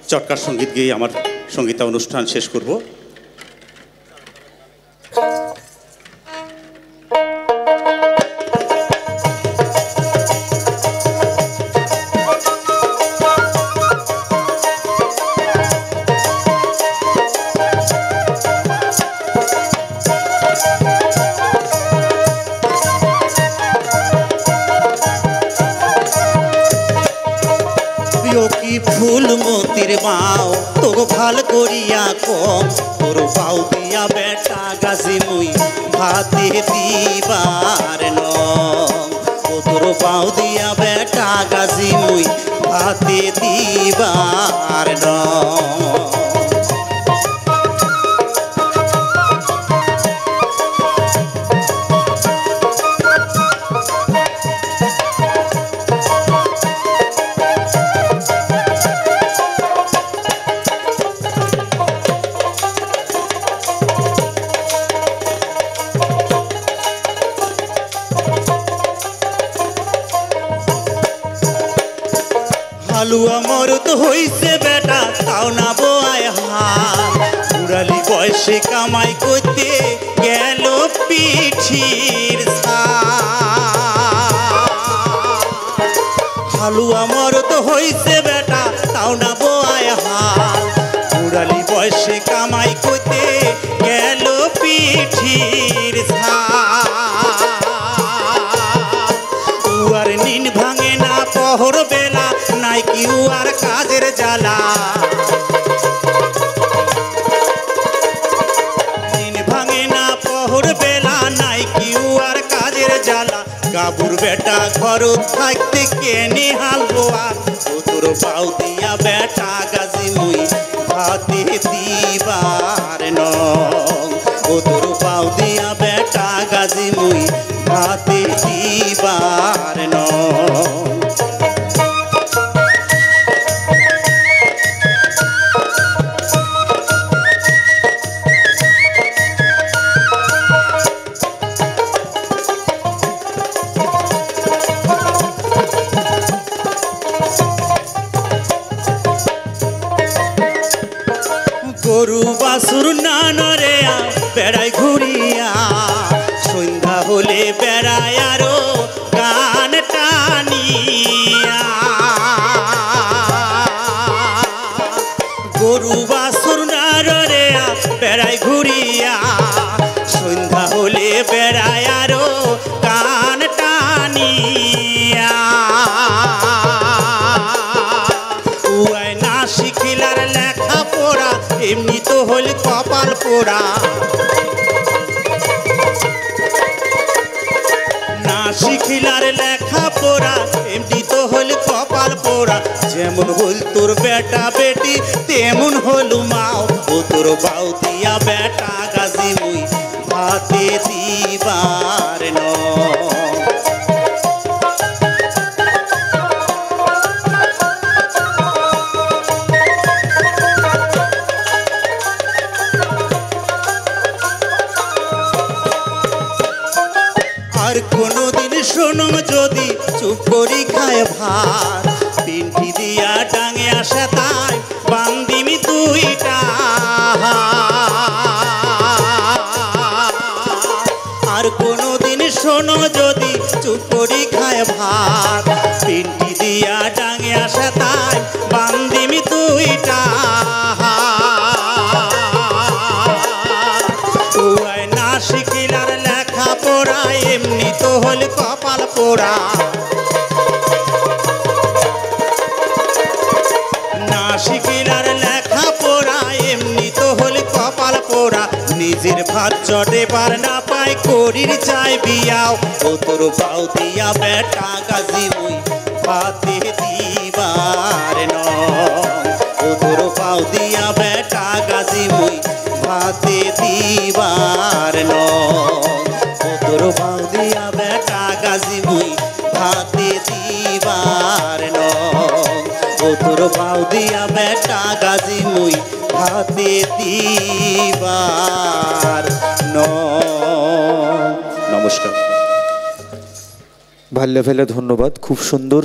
চটকার সঙ্গীত গেয়ে আমার সঙ্গীতা অনুষ্ঠান শেষ করব। ফুল মতির মাও তোর ভাল করিয়া কম তোর পাও দিয়া বেটা গাছি মুই ভাতে দিবার নম ও তোর পাও দিয়া বেটা গাছি মুই ভাতে দিবার নম। হালুয়া মরত হইছে বেটা তাও না বোয়ায় হাল উড়ালি বয়সে কামাই করতে গেল পিঠির হালুয়া মরত হইছে বেটা তাও না বোয়ায় হাল উড়ালি বয়সে কামাই করতে গেল পিঠির উয়ার নিন ভাঙে না পহর বেলা নাই কি উয়ার কাজের জ্বালা নিন ভাঙে না পহর বেলা নাই কি উয়ার কাজের জ্বালা গাবুর বেটা ঘর থাকতে কেনে হাল বোয়ার ও তোর পাও দিয়া বেটা গাছি মুই ভাতে দিবার নম ও তোর পাও দিয়া বেটা গাছি মুই ভাতে দিবার নম। গরু বাছুর না নরে বেড়াই ঘুরিয়া সন্ধ্যা হলে বেড়ায় আরো গান টানিয়া গরু বাছুর না নরে বেড়াই ঘুরিয়া সন্ধ্যা হলে বেড়ায় আরো গান টানিয়া উয়ায় না শিখিলার লেখা পড়া এমনি তো হল কপাল পোড়া না শিখিলার লেখা পড়া এমনি তো হল কপাল পোড়া যেমন হল তোর বেটা বেটি তেমন হল মাও ও তোর বাউ দিয়া বেটা গাছি মুই ভাতে দিবার নম। আর কোনদিন শোনো যদি চুপ করি খায় ভাত পিন্টি দিয়া ডাঙে আসে তাই বান্দিমি দুইটা আর কোনদিন শোনো যদি চুপ করি খায় ভাত পিন্টি দিয়া ডাঙে আসে তাই বান্দিমি দুইটা উয়ায় না শিখিলার লেখা পড়া এমনি তো হল কপাল পোড়া না শিখিলার লেখা পড়া এমনি তো হল কপাল পোড়া নিজের ভাত চটে পার না পাই করির চাই বিয়াও ও তোর পাও দিয়া বেটা গাছি মুই ভাতে দিবার নম ও তোর পাও দিয়া বেটা গাছি মুই ভাতে দিবার নম ও তোর পাও দিয়া বেটা গাছি মুই ভাতে দিবার নম ও তোর পাও দিয়া বেটা গাছি মুই ভাতে দিবার নম। নমস্কার। ভাল্লে ফেলে ধন্যবাদ। খুব সুন্দর